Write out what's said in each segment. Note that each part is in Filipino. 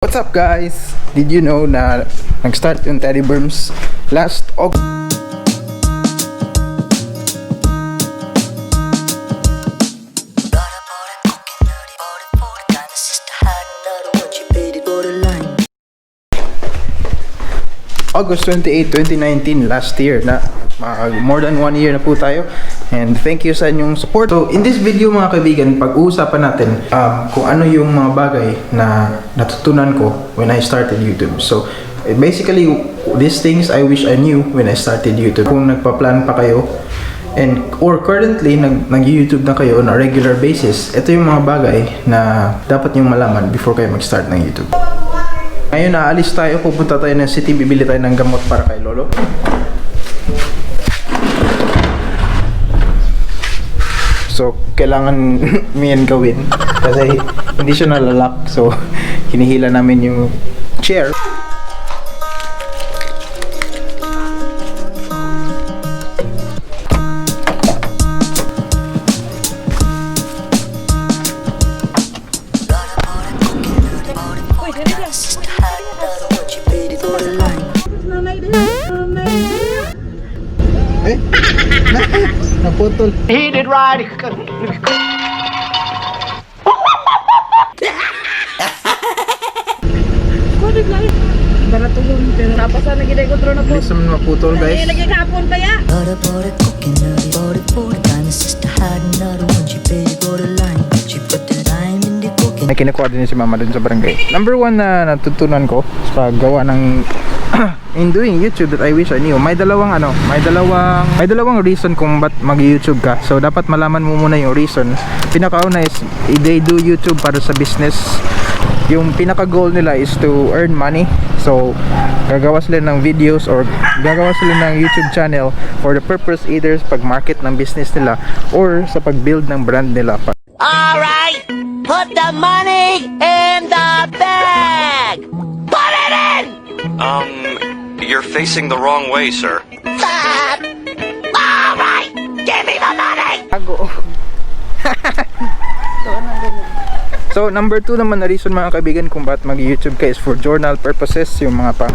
What's up guys? Did you know na nag-start yung Teddy Berms last August? August 28, 2019, last year na more than 1 year na po tayo, and thank you sa inyong support. So in this video mga kaibigan, pag-uusapan natin kung ano yung mga bagay na natutunan ko when I started YouTube. So basically these things I wish I knew when I started YouTube. Kung nagpa-plan pa kayo or currently nag-YouTube na kayo on a regular basis, ito yung mga bagay na dapat nyo malaman before kayo mag-start ng YouTube. Ngayon naalis tayo, pupunta tayo ng city, bibili tayo ng gamot para kay Lolo. So kailangan miyan gawin kasi hindi siya nalalak, so hinihila namin yung chair. Naputol. He did right. Kodit lang. Barato yun. Pero napasan na gina ko na po. Bilis naman maputol guys. Ay, lagi kahapon pa ya. May kinukuha din si mama dun sa barangay. Number 1 na natutunan ko sa paggawa ng in doing YouTube that I wish I knew. May dalawang reason kung ba't mag-YouTube ka. So dapat malaman mo muna yung reason. Pinakauna is they do YouTube para sa business. Yung pinaka-goal nila is to earn money. So gagawa sila ng videos or gagawa sila ng YouTube channel for the purpose either sa pag-market ng business nila or sa pag-build ng brand nila. Alright, put the money in the bag. Put it in. You're facing the wrong way, sir. Alright, give me the money. Ago. So number 2 naman na reason mga kaibigan kung bakit mag-YouTube ka is for journal purposes, yung mga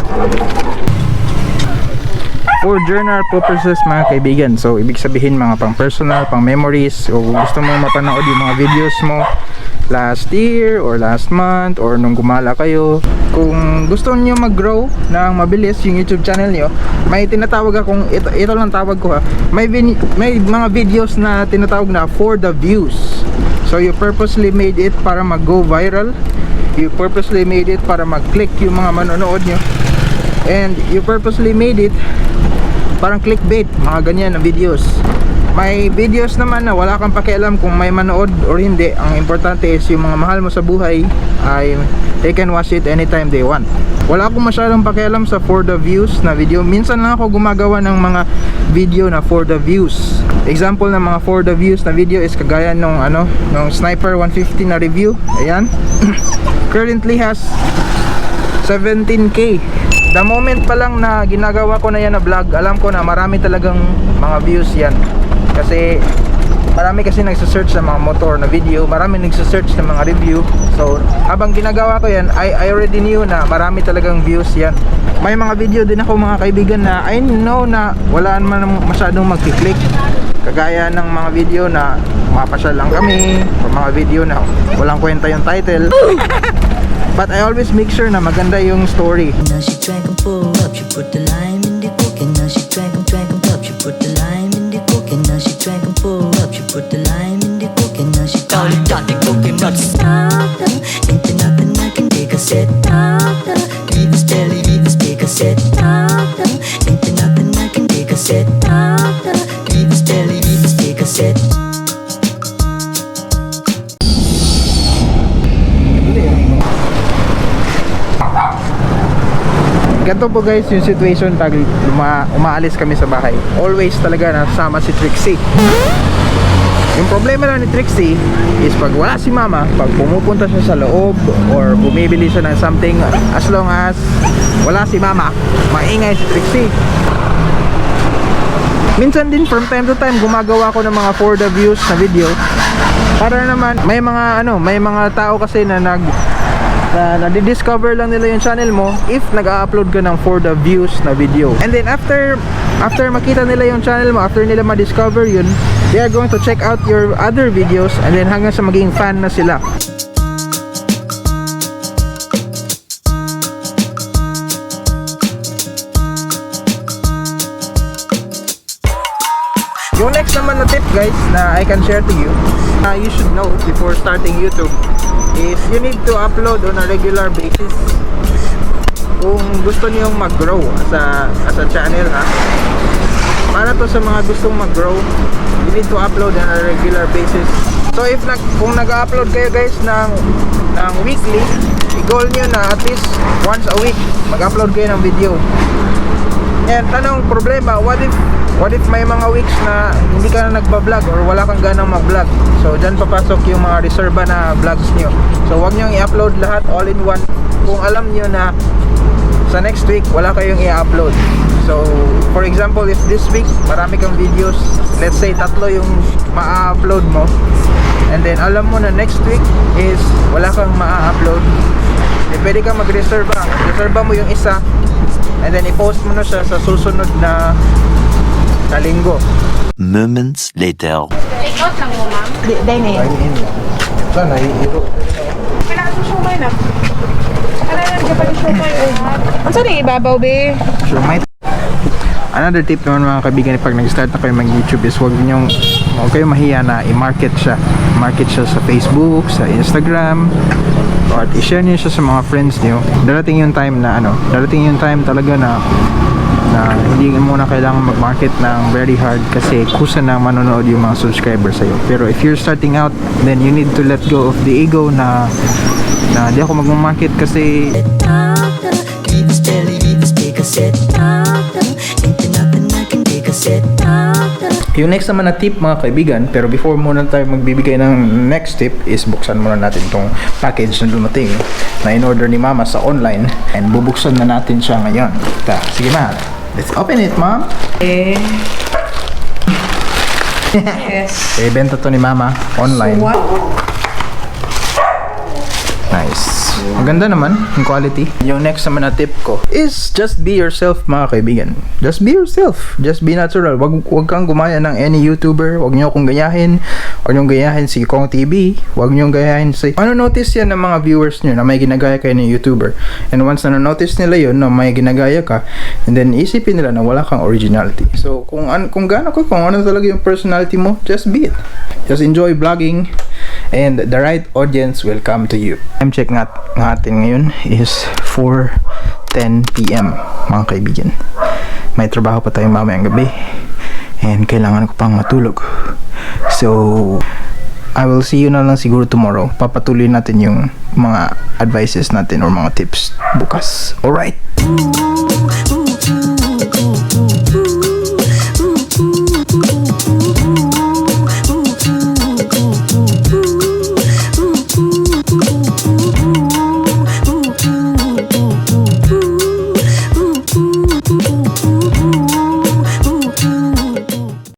for journal purposes mga kaibigan. So ibig sabihin mga pang personal, pang memories, o gusto mo mapanood yung mga videos mo last year or last month or nung gumala kayo. Kung gusto niyo mag-grow ng mabilis yung YouTube channel niyo, may tinatawag akong ito lang tawag ko ha. May mga videos na tinatawag na for the views. So you purposely made it para mag-go viral. You purposely made it para mag-click yung mga manonood nyo. And you purposely made it parang clickbait, mga ganyan na videos. May videos naman na wala kang pakialam kung may manood or hindi. Ang importante is yung mga mahal mo sa buhay ay they can watch it anytime they want. Wala akong masyadong pakialam sa for the views na video. Minsan lang ako gumagawa ng mga video na for the views. Example ng mga for the views na video is kagaya nung Sniper 150 na review. Ayan. Currently has 17k. The moment pa lang na ginagawa ko na yan na vlog, alam ko na marami talagang mga views yan. Kasi marami kasi nagsa-search ng mga motor na video, marami nagsa-search ng mga review. So habang ginagawa ko yan, I already knew na marami talagang views yan. May mga video din ako mga kaibigan na I know na wala naman masyadong magki-click. Kagaya ng mga video na mapasyal lang kami, o mga video na walang kwenta yung title. But I always make sure na maganda yung story. Now she drank 'em full up, she put the lime in the coke. And now she drank 'em up, she put the lime in the coke. And now she drank 'em full up, she put the lime in the coke. And now she called it Dotty Coconut Starter. Ain't there nothing I can take a set starter. Leave his belly, leave his big a set starter. Ain't there nothing I can take a set starter. Leave his belly, leave his big a set. Ganito po guys yung situation pag umaalis kami sa bahay. Always talaga nasama si Trixie. Yung problema lang ni Trixie is pag wala si mama, pag pumupunta siya sa loob or bumibili siya ng something, as long as wala si mama, maingay si Trixie. Minsan din from time to time gumagawa ko ng mga for the views na video para naman may mga tao kasi na Nadidiscover lang nila yung channel mo if nag-upload ka ng for the views na video. And then after makita nila yung channel mo, after nila ma-discover yun, they are going to check out your other videos, and then hanggang sa maging fan na sila. Yung next naman na tip guys na I can share to you, you should know before starting YouTube, is you need to upload on a regular basis. Kung gusto niyong mag-grow as a channel, ha, para to sa mga gustong mag-grow, you need to upload on a regular basis. So if kung nag-upload kayo guys ng weekly, i-goal niyo na at least once a week mag-upload kayo ng video. And tanong problema, what if may mga weeks na hindi ka na nagba-vlog or wala kang ganang mag-vlog? So dyan papasok yung mga reserva na vlogs nyo. So wag nyo i-upload lahat all in one kung alam nyo na sa next week wala kayong i-upload. So for example, if this week marami kang videos, let's say 3 yung ma-upload mo, and then alam mo na next week is wala kang ma-upload, eh pwede kang mag-reserva. Reserva mo yung isa, and then i-post mo na siya sa susunod na linggo. Moments later. Take out lang mo, ma'am. Dine in. Sana i-iro. Kailangan mo siomay na. Kailangan ka pa ni siomay. Ang saan yung ibabaw, be? Sure, might. Another tip naman mga kaibigan, pag nag-start na kayo mag-YouTube is huwag kayo mahiya na i-market siya. Market siya sa Facebook, sa Instagram, or i-share niyo siya sa mga friends niyo. Darating yung time talaga na hindi muna kailangan mag-market ng very hard kasi kusa na manonood yung mga subscribers sa'yo. Pero if you're starting out, then you need to let go of the ego na di ako mag-market kasi yung next naman na tip mga kaibigan, pero before muna tayo magbibigay ng next tip is buksan muna natin itong package na dumating na in-order ni Mama sa online, and bubuksan na natin siya ngayon. Sige ma, let's open it, Mom. Yes. Benta to ni Mama online. What? Nice. Maganda naman yung quality. Yung next naman na tip ko is just be yourself mga kaibigan. Just be yourself. Just be natural. Wag kang gumaya ng any YouTuber. Wag niyo akong gayahin. Wag niyo gayahin si Kong TV. Wag niyo gayahin si... Notice yan ng mga viewers niyo na may ginagaya kayo ng YouTuber. And once na notice nila yun na may ginagaya ka, and then isipin nila na wala kang originality. So kung ano talaga yung personality mo, just be it. Just enjoy vlogging, and the right audience will come to you. Time check natin ngayon is 4:10 PM mga kaibigan. May trabaho pa tayo mamayang gabi, and kailangan ko pang matulog. So I will see you na lang siguro tomorrow. Papatuloy natin yung mga advices natin or mga tips bukas. Alright.